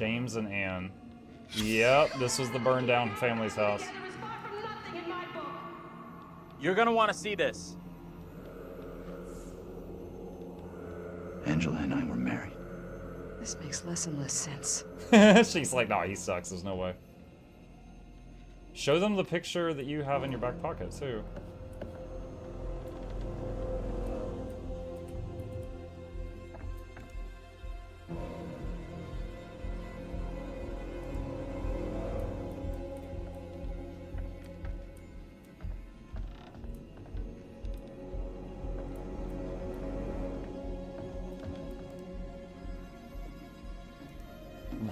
James and Anne. Yep, this was the burned down family's house. You're gonna want to see this. Angela and I were married. This makes less and less sense. She's like, nah, he sucks. There's no way. Show them the picture that you have in your back pocket, too.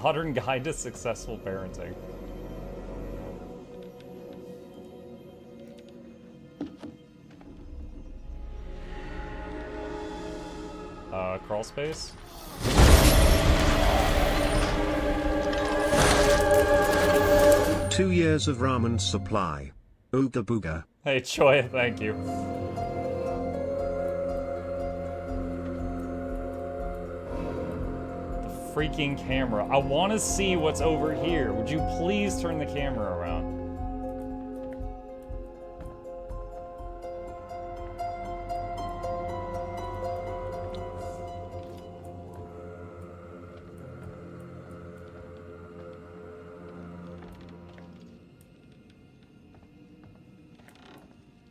Modern Guide to Successful Parenting. Crawl space? 2 years of ramen supply. Ooga booga. Hey, Choi, thank you. Freaking camera. I want to see what's over here. Would you please turn the camera around?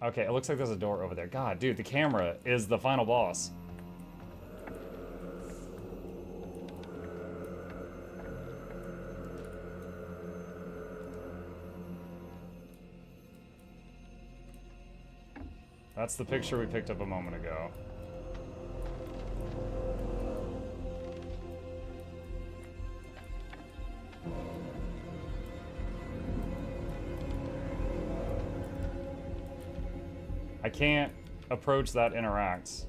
Okay, it looks like there's a door over there. God, dude, the camera is the final boss. That's the picture we picked up a moment ago. I can't approach that interacts.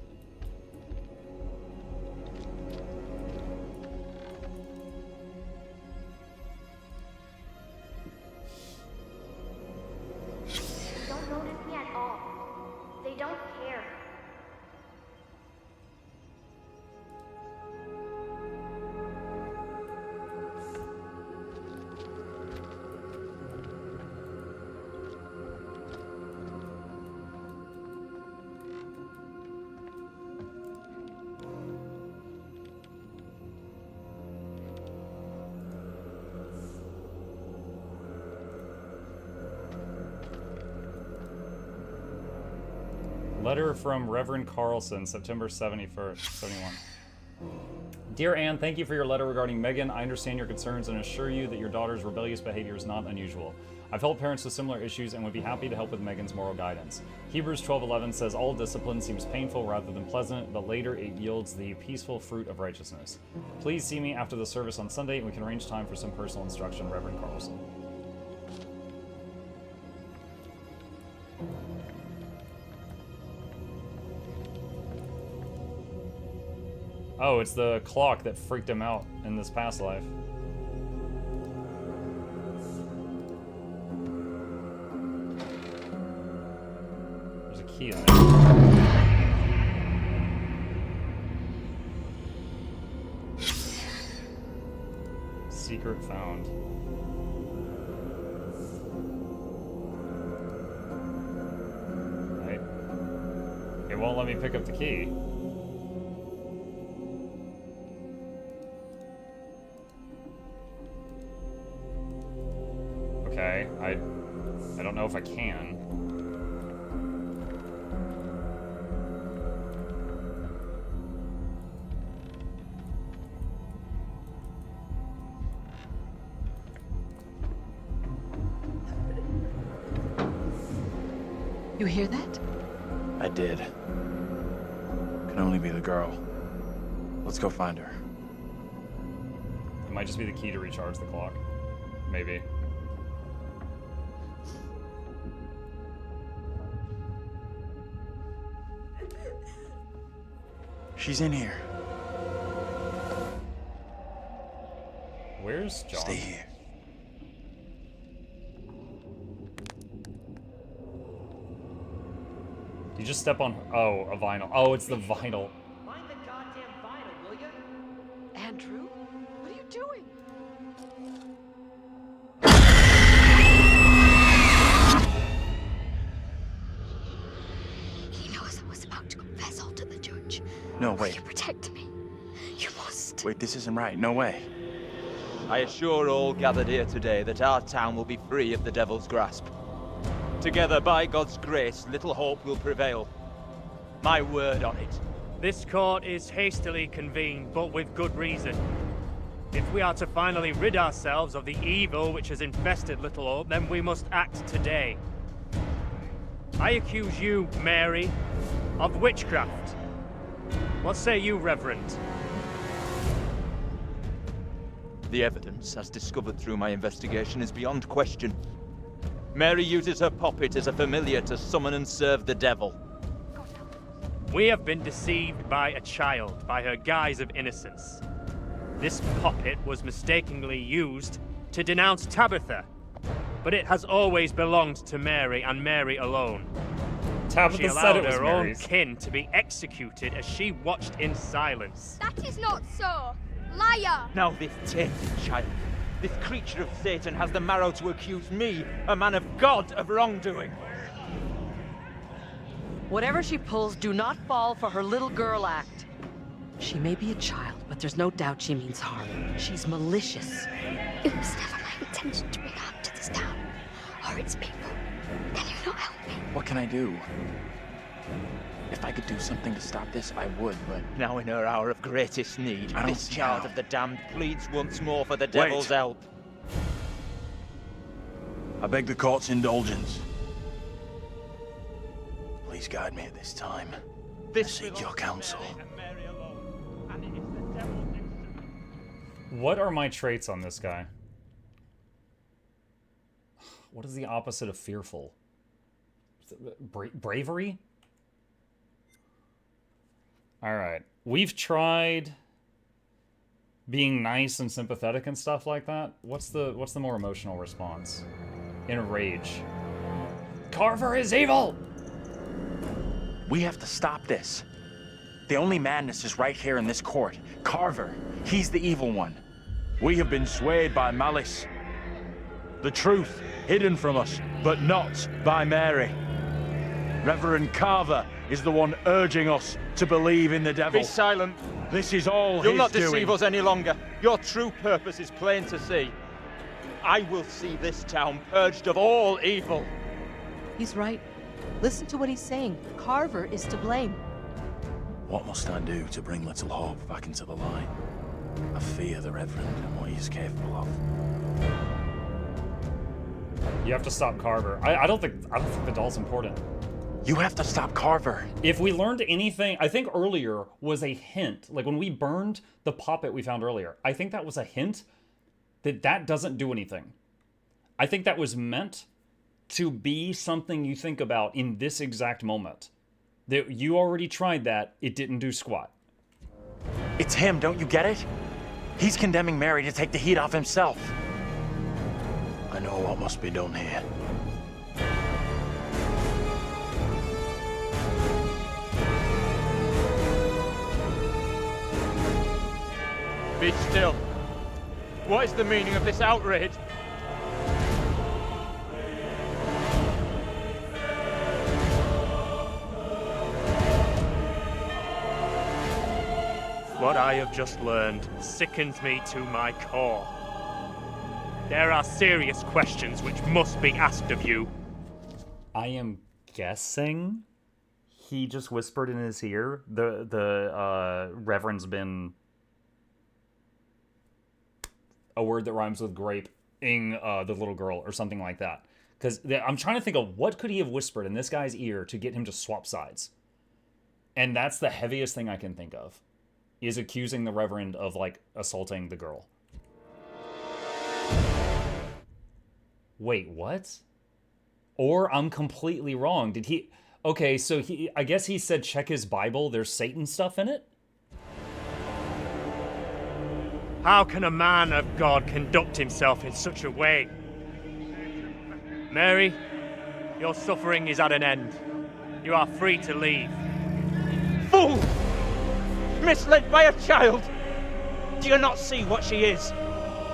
Don't notice me at all. They don't care. Letter from Reverend Carlson, September 71st, 71. Dear Anne, thank you for your letter regarding Megan. I understand your concerns and assure you that your daughter's rebellious behavior is not unusual. I've helped parents with similar issues and would be happy to help with Megan's moral guidance. Hebrews 12:11 says all discipline seems painful rather than pleasant, but later it yields the peaceful fruit of righteousness. Please see me after the service on Sunday and we can arrange time for some personal instruction, Reverend Carlson. Oh, it's the clock that freaked him out in this past life. There's a key in there. Secret found. Right. It won't let me pick up the key. Okay, I don't know if I can. You hear that? I did. Can only be the girl. Let's go find her. It might just be the key to recharge the clock. Maybe. She's in here. Where's John? Stay here. You just step on... Oh, a vinyl. Oh, it's the vinyl. Mind the goddamn vinyl, will ya? Andrew? What are you doing? Will wait. you protect me? You must. Wait, this isn't right. No way. I assure all gathered here today that our town will be free of the devil's grasp. Together, by God's grace, little hope will prevail. My word on it. This court is hastily convened, but with good reason. If we are to finally rid ourselves of the evil which has infested Little Hope, then we must act today. I accuse you, Mary, of witchcraft. What say you, Reverend? The evidence, as discovered through my investigation, is beyond question. Mary uses her puppet as a familiar to summon and serve the devil. We have been deceived by a child, by her guise of innocence. This puppet was mistakenly used to denounce Tabitha, but it has always belonged to Mary and Mary alone. She Tabitha said allowed it was her own Mary's. kin to be executed as she watched in silence. That is not so. Liar! Now this tainted child, this creature of Satan, has the marrow to accuse me, a man of God, of wrongdoing. Whatever she pulls, do not fall for her little girl act. She may be a child, but there's no doubt she means harm. She's malicious. It was never my intention to bring harm to this town or its people. Can you not help me? What can I do? If I could do something to stop this, I would, but... Now in her hour of greatest need, I don't this see child how. of the damned pleads once more for the devil's help. I beg the court's indulgence. Please guide me at this time. I seek your counsel. What are my traits on this guy? What is the opposite of fearful? Bravery? Alright. We've tried being nice and sympathetic and stuff like that. What's the more emotional response? Enrage. Carver is evil! We have to stop this. The only madness is right here in this court. Carver, he's the evil one. We have been swayed by malice. The truth hidden from us, but not by Mary. Reverend Carver is the one urging us to believe in the devil. Be silent. This is all You'll his not deceive doing. us any longer. Your true purpose is plain to see. I will see this town purged of all evil. He's right. Listen to what he's saying. Carver is to blame. What must I do to bring Little Hope back into the light? I fear the Reverend and what he is capable of. You have to stop Carver. I don't think the doll's important. You have to stop Carver. If we learned anything, I think earlier was a hint. Like when we burned the puppet we found earlier, I think that was a hint that doesn't do anything. I think that was meant to be something you think about in this exact moment. That you already tried that, it didn't do squat. It's him, don't you get it? He's condemning Mary to take the heat off himself. I know what must be done here. Be still. What is the meaning of this outrage? What I have just learned sickens me to my core. There are serious questions which must be asked of you. I am guessing he just whispered in his ear. The Reverend's been a word that rhymes with grape-ing the little girl or something like that. Because I'm trying to think of what could he have whispered in this guy's ear to get him to swap sides. And that's the heaviest thing I can think of, is accusing the Reverend of, like, assaulting the girl. Wait, what? Or I'm completely wrong. Did he... Okay, so I guess he said check his Bible, there's Satan stuff in it? How can a man of God conduct himself in such a way? Mary, your suffering is at an end. You are free to leave. Fool! Misled by a child! Do you not see what she is?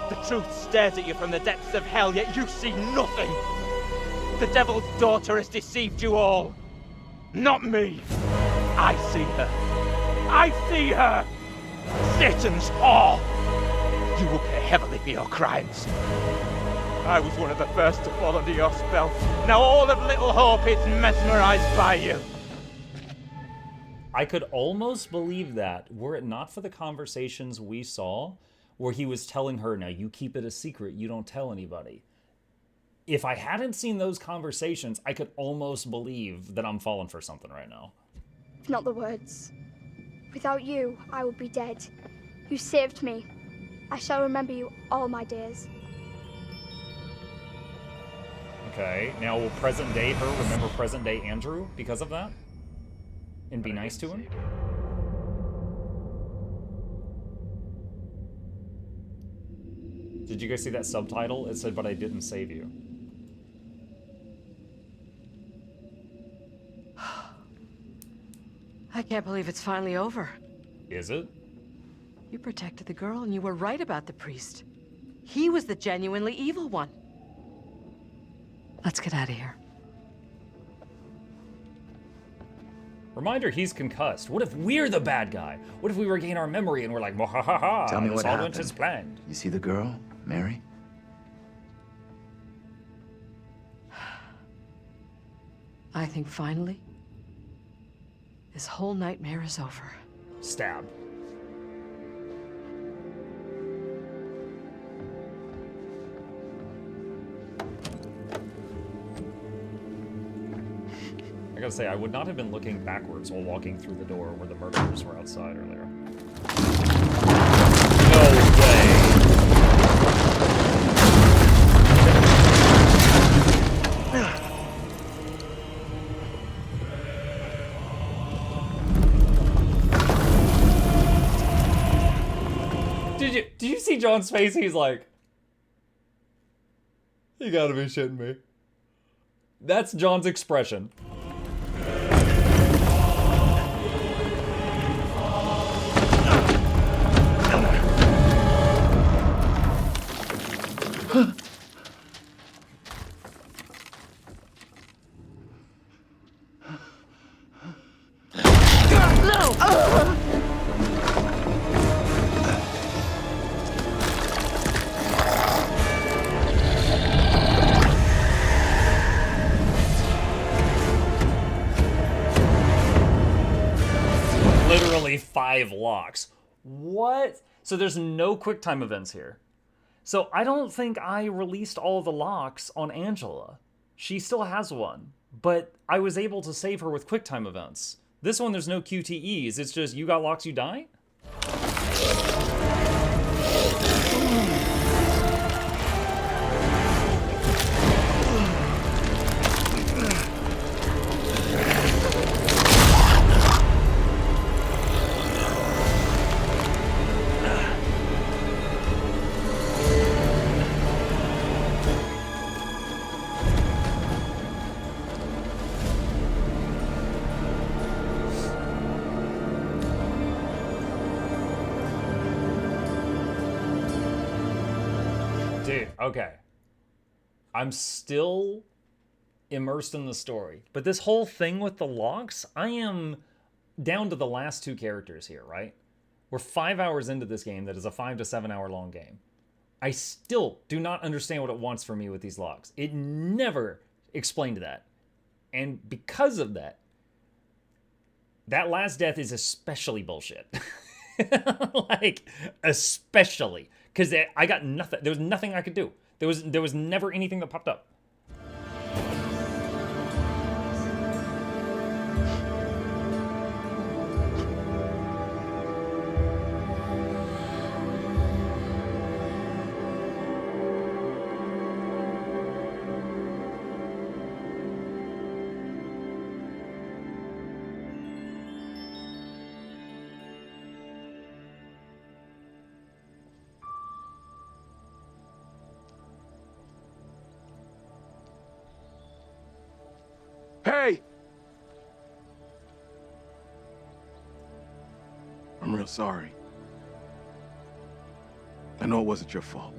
The truth stares at you from the depths of hell, yet you see nothing! The devil's daughter has deceived you all! Not me! I see her. I see her! Satan's whore! You will pay heavily for your crimes. I was one of the first to fall under your spell. Now all of Little Hope is mesmerized by you. I could almost believe that were it not for the conversations we saw where he was telling her, now you keep it a secret, you don't tell anybody. If I hadn't seen those conversations, I could almost believe that I'm falling for something right now. Not the words. Without you, I would be dead. You saved me. I shall remember you all my days. Okay, now will present day her remember present day Andrew because of that? And be nice to him? Did you guys see that subtitle? It said, but I didn't save you. I can't believe it's finally over. Is it? You protected the girl, and you were right about the priest. He was the genuinely evil one. Let's get out of here. Reminder, he's concussed. What if we're the bad guy? What if we regain our memory and we're like, ha ha ha, Tell me this what all happened. went as planned. You see the girl, Mary? I think finally, this whole nightmare is over. Stab. I gotta say, I would not have been looking backwards while walking through the door where the murderers were outside earlier. No way! Did you see John's face? He's like, you gotta be shitting me. That's John's expression. Literally 5 locks. What? So there's no QuickTime events here. So I don't think I released all the locks on Angela. She still has one, but I was able to save her with QuickTime events. This one, there's no QTEs. It's just, you got locks, you die? Dude, okay. I'm still immersed in the story. But this whole thing with the locks, I am down to the last 2 characters here, right? We're 5 hours into this game that is a 5 to 7 hour long game. I still do not understand what it wants from me with these locks. It never explained that. And because of that, that last death is especially bullshit. Like, especially. Because I got nothing. There was nothing I could do. There was never anything that popped up. Hey! I'm real sorry. I know it wasn't your fault.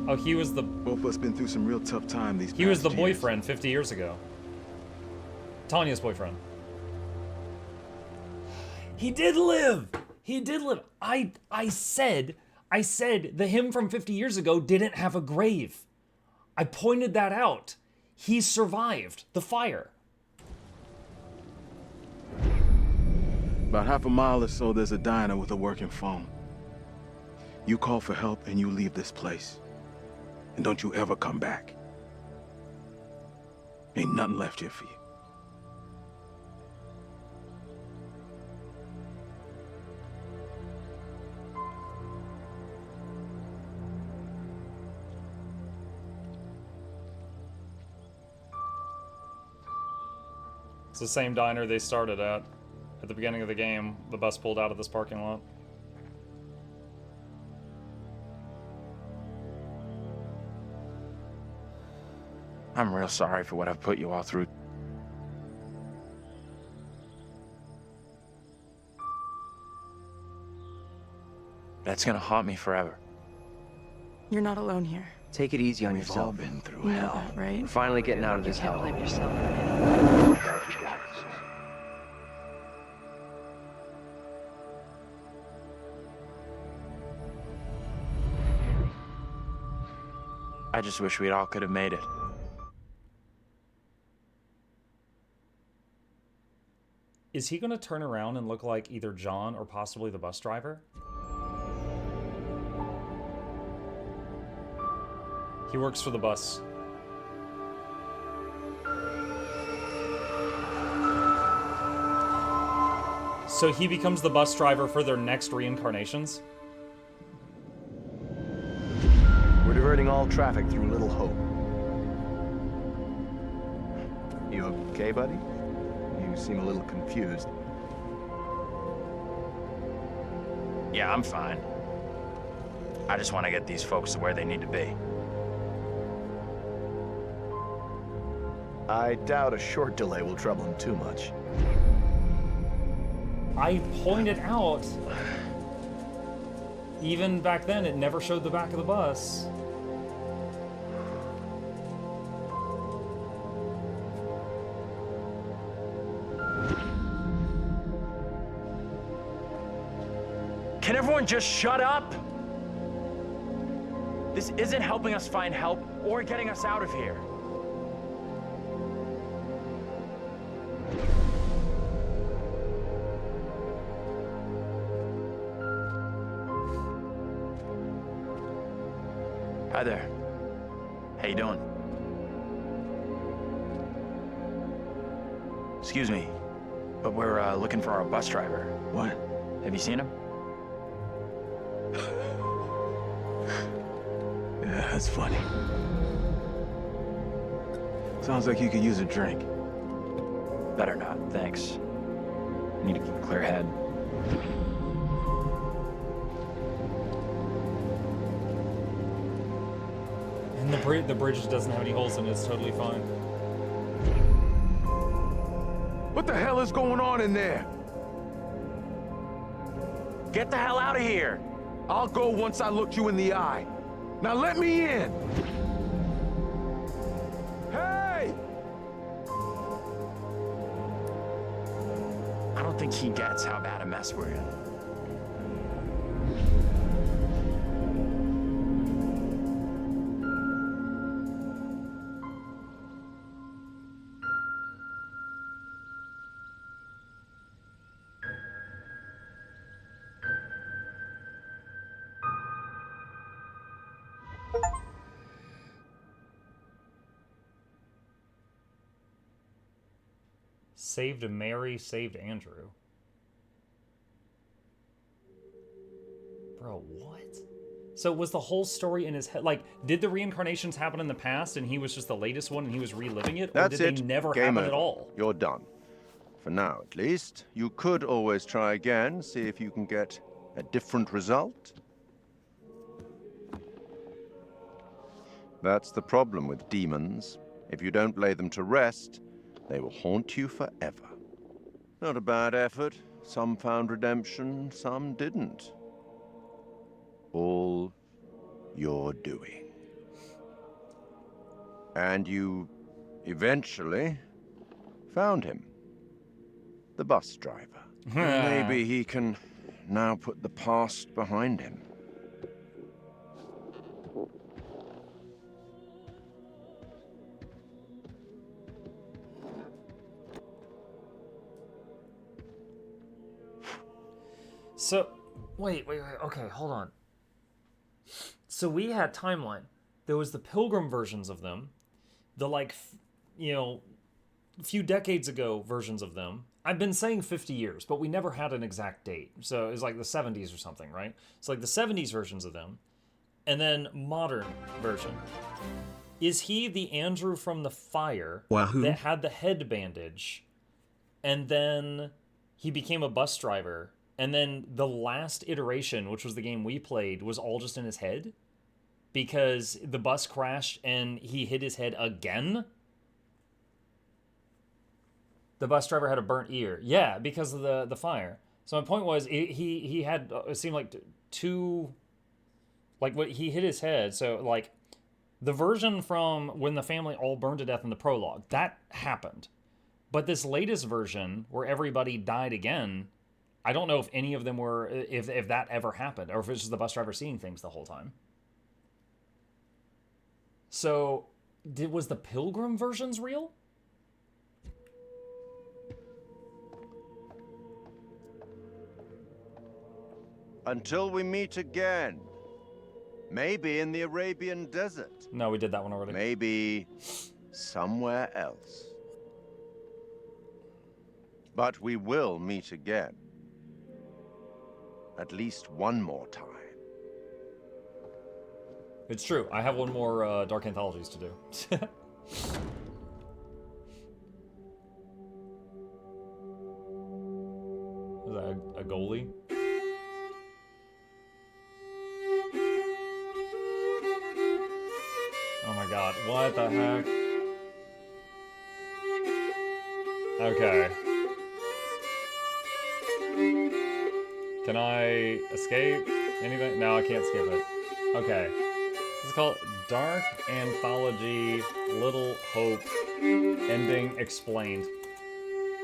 Oh, he was the... Both of us been through some real tough time these He was past the years. boyfriend 50 years ago. Tanya's boyfriend. He did live. He did live. I said the him from 50 years ago didn't have a grave. I pointed that out. He survived the fire. About half a mile or so, there's a diner with a working phone. You call for help and you leave this place. And don't you ever come back. Ain't nothing left here for you. It's the same diner they started at the beginning of the game. The bus pulled out of this parking lot. I'm real sorry for what I've put you all through. That's gonna haunt me forever. You're not alone here. Take it easy on We've all yourself. been through You know hell. that, right? We're finally getting out of this Can't hell. blame yourself. I just wish we all could have made it. Is he gonna turn around and look like either John or possibly the bus driver? He works for the bus. So he becomes the bus driver for their next reincarnations? We're diverting all traffic through Little Hope. You okay, buddy? You seem a little confused. Yeah, I'm fine. I just want to get these folks to where they need to be. I doubt a short delay will trouble him too much. I pointed out, even back then, it never showed the back of the bus. Can everyone just shut up? This isn't helping us find help or getting us out of here. Hi there. How you doing? Excuse me, but we're looking for our bus driver. What? Have you seen him? Yeah, that's funny. Sounds like you could use a drink. Better not, thanks. I need to keep a clear head. And the bridge doesn't have any holes in it, it's totally fine. What the hell is going on in there? Get the hell out of here! I'll go once I look you in the eye. Now let me in! Hey! I don't think he gets how bad a mess we're in. Saved Mary, saved Andrew. Bro, what? So was the whole story in his head? Like, did the reincarnations happen in the past and he was just the latest one and he was reliving it? Or That's did it. they never Game happen over. at all? You're done. For now, at least. You could always try again, see if you can get a different result. That's the problem with demons. If you don't lay them to rest, they will haunt you forever. Not a bad effort. Some found redemption, some didn't. All your doing. And you eventually Found him. The bus driver. Maybe he can now put the past behind him. So, wait, okay, hold on. So we had timeline. There was the Pilgrim versions of them, the few decades ago versions of them. I've been saying 50 years, but we never had an exact date. So it was like the 70s or something, right? So like the 70s versions of them, and then modern version. Is he the Andrew from the fire that had the head bandage, and then he became a bus driver? And then the last iteration, which was the game we played, was all just in his head? Because the bus crashed and he hit his head again? The bus driver had a burnt ear. Yeah, because of the fire. So my point was, he had, it seemed like two, like what he hit his head. So like the version from when the family all burned to death in the prologue, that happened. But this latest version where everybody died again, I don't know if any of them were, if that ever happened, or if it's just the bus driver seeing things the whole time. So, was the Pilgrim versions real? Until we meet again. Maybe in the Arabian desert. No, we did that one already. Maybe somewhere else. But we will meet again. At least one more time. It's true. I have one more Dark Anthologies to do. Is that a goalie? Oh my god. What the heck? Okay. Can I escape? Anything? No, I can't skip it. Okay. This is called Dark Anthology Little Hope Ending Explained.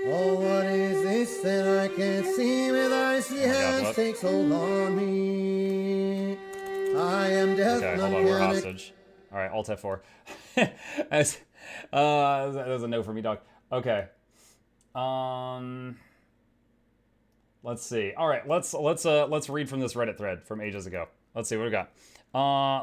Oh, what is this that I can't see with icy hands takes hold on me? I am death. Okay, hold on, we're hostage. Alright, Alt F4. That was a no for me, dog. Okay. Let's see. All right, let's read from this Reddit thread from ages ago. Let's see what we got.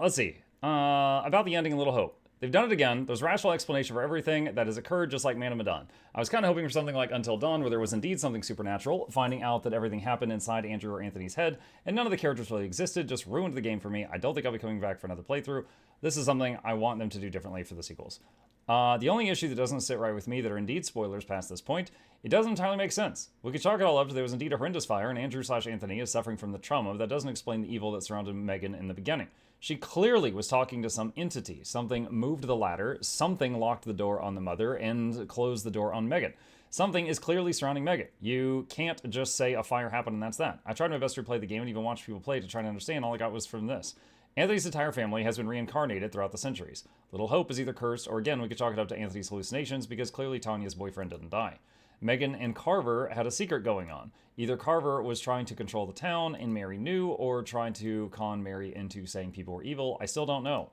Let's see. About the ending of Little Hope. They've done it again. There's a rational explanation for everything that has occurred, just like Man of Medan. I was kind of hoping for something like Until Dawn, where there was indeed something supernatural. Finding out that everything happened inside Andrew or Anthony's head, and none of the characters really existed, just ruined the game for me. I don't think I'll be coming back for another playthrough. This is something I want them to do differently for the sequels. The only issue that doesn't sit right with me that are indeed spoilers past this point, it doesn't entirely make sense. We could chalk it all up to there was indeed a horrendous fire, and Andrew/Anthony is suffering from the trauma, but that doesn't explain the evil that surrounded Megan in the beginning. She clearly was talking to some entity. Something moved the ladder, something locked the door on the mother, and closed the door on Megan. Something is clearly surrounding Megan. You can't just say a fire happened and that's that. I tried my best to replay the game and even watch people play to try to understand. All I got was from this. Anthony's entire family has been reincarnated throughout the centuries. Little Hope is either cursed, or again, we could chalk it up to Anthony's hallucinations because clearly Tanya's boyfriend didn't die. Megan and Carver had a secret going on. Either Carver was trying to control the town and Mary knew, or trying to con Mary into saying people were evil. I still don't know.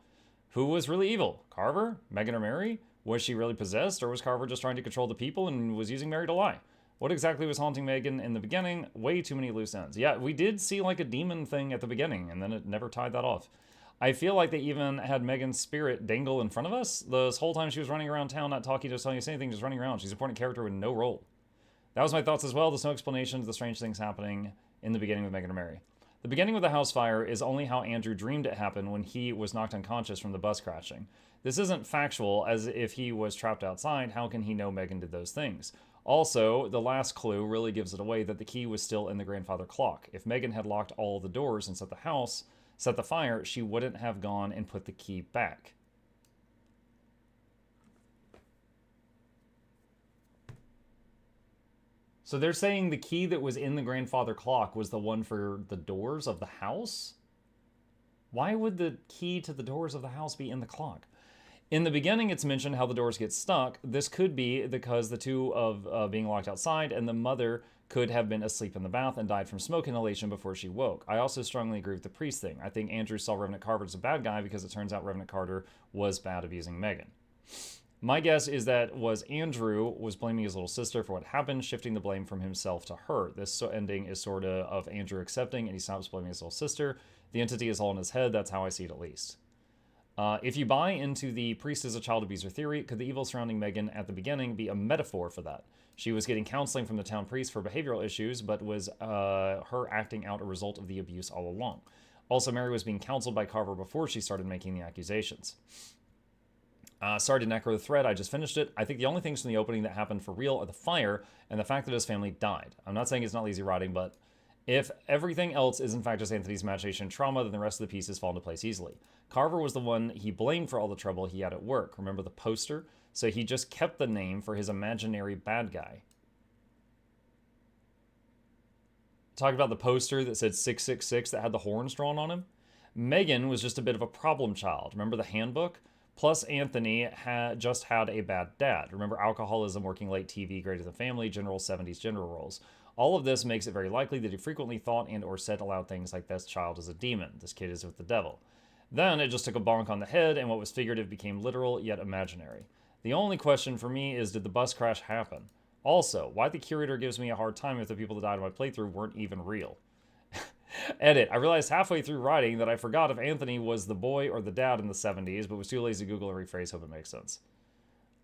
Who was really evil? Carver? Megan or Mary? Was she really possessed, or was Carver just trying to control the people and was using Mary to lie? What exactly was haunting Megan in the beginning? Way too many loose ends. Yeah, we did see like a demon thing at the beginning, and then it never tied that off. I feel like they even had Megan's spirit dangle in front of us. This whole time she was running around town, not talking to us, telling us anything, just running around. She's an important character with no role. That was my thoughts as well. There's no explanation to the strange things happening in the beginning with Megan and Mary. The beginning with the house fire is only how Andrew dreamed it happened when he was knocked unconscious from the bus crashing. This isn't factual, as if he was trapped outside, how can he know Megan did those things? Also, the last clue really gives it away that the key was still in the grandfather clock. If Megan had locked all the doors and set the fire, she wouldn't have gone and put the key back. So they're saying the key that was in the grandfather clock was the one for the doors of the house? Why would the key to the doors of the house be in the clock? In the beginning, it's mentioned how the doors get stuck. This could be because the two of being locked outside, and the mother could have been asleep in the bath and died from smoke inhalation before she woke. I also strongly agree with the priest thing. I think Andrew saw Revenant Carver as a bad guy because it turns out Revenant Carter was bad abusing Megan. My guess is that Andrew was blaming his little sister for what happened, shifting the blame from himself to her. This ending is sort of Andrew accepting, and he stops blaming his little sister. The entity is all in his head. That's how I see it, at least. If you buy into the priest is a child abuser theory, could the evil surrounding Megan at the beginning be a metaphor for that? She was getting counseling from the town priest for behavioral issues, but was her acting out a result of the abuse all along? Also, Mary was being counseled by Carver before she started making the accusations. Sorry to necro the thread, I just finished it. I think the only things from the opening that happened for real are the fire and the fact that his family died. I'm not saying it's not lazy writing, but if everything else is in fact just Anthony's imagination and trauma, then the rest of the pieces fall into place easily. Carver was the one he blamed for all the trouble he had at work. Remember the poster? So he just kept the name for his imaginary bad guy. Talk about the poster that said 666 that had the horns drawn on him? Megan was just a bit of a problem child. Remember the handbook? Plus, Anthony just had a bad dad. Remember alcoholism, working late, TV, greater than family, general 70s gender roles. All of this makes it very likely that he frequently thought and or said aloud things like, this child is a demon, this kid is with the devil. Then it just took a bonk on the head, and what was figurative became literal, yet imaginary. The only question for me is, did the bus crash happen? Also, why the curator gives me a hard time if the people that died in my playthrough weren't even real. Edit. I realized halfway through writing that I forgot if Anthony was the boy or the dad in the 70s, but was too lazy to Google and rephrase. Hope it makes sense.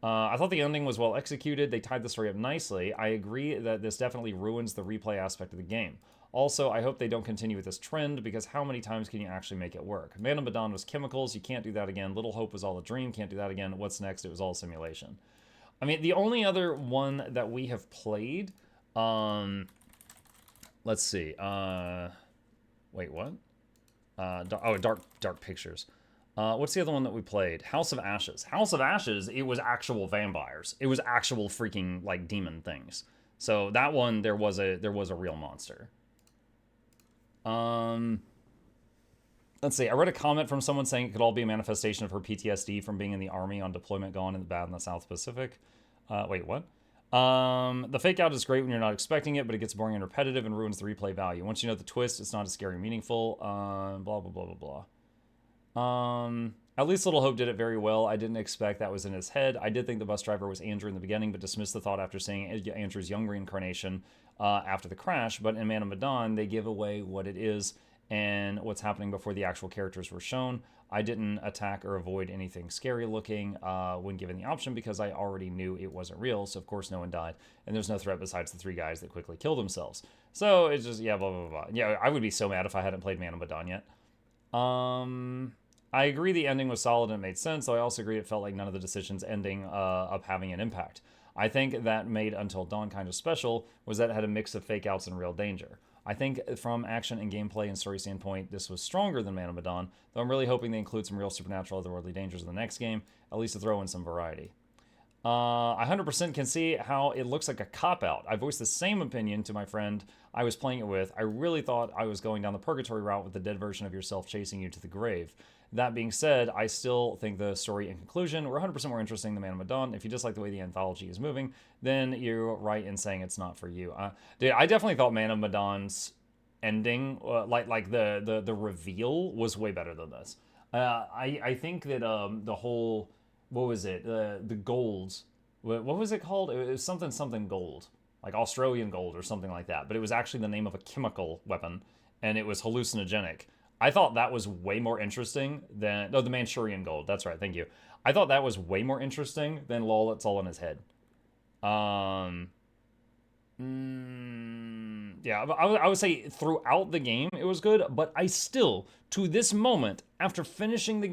I thought the ending was well executed. They tied the story up nicely. I agree that this definitely ruins the replay aspect of the game. Also, I hope they don't continue with this trend, because how many times can you actually make it work? Man of Medan was chemicals. You can't do that again. Little Hope was all a dream. Can't do that again. What's next? It was all simulation. I mean, the only other one that we have played, let's see. Wait, what? Dark Pictures. What's the other one that we played? House of Ashes. House of Ashes, it was actual vampires. It was actual freaking, like, demon things. So that one, there was a real monster. Let's see. I read a comment from someone saying it could all be a manifestation of her PTSD from being in the army on deployment gone in the bad in the South Pacific. Wait, what? The fake out is great when you're not expecting it, but it gets boring and repetitive and ruins the replay value. Once you know the twist, it's not as scary and meaningful. Blah, blah, blah, blah, blah. At least Little Hope did it very well. I didn't expect that was in his head. I did think the bus driver was Andrew in the beginning, but dismissed the thought after seeing Andrew's young reincarnation after the crash. But in Man of Medan, they give away what it is and what's happening before the actual characters were shown. I didn't attack or avoid anything scary looking when given the option, because I already knew it wasn't real, so of course no one died, and there's no threat besides the 3 guys that quickly killed themselves. So it's just, yeah, blah, blah, blah. Yeah, I would be so mad if I hadn't played Man of Medan yet. I agree the ending was solid and it made sense, though I also agree it felt like none of the decisions ending up having an impact. I think that made Until Dawn kind of special was that it had a mix of fake outs and real danger. I think from action and gameplay and story standpoint, this was stronger than Man of Medan, though I'm really hoping they include some real supernatural otherworldly dangers in the next game, at least to throw in some variety. I 100% can see how it looks like a cop-out. I voiced the same opinion to my friend I was playing it with. I really thought I was going down the purgatory route with the dead version of yourself chasing you to the grave. That being said, I still think the story and conclusion were 100% more interesting than Man of Medan. If you dislike the way the anthology is moving, then you're right in saying it's not for you. Dude, I definitely thought Man of Medan's ending, like the reveal, was way better than this. I think that the whole, what was it? The golds, what was it called? It was something gold, like Australian gold or something like that. But it was actually the name of a chemical weapon, and it was hallucinogenic. I thought that was way more interesting than... the Manchurian gold. That's right, thank you. I thought that was way more interesting than lol, it's all in his head. Yeah, I would say throughout the game it was good, but I still, to this moment, after finishing the game,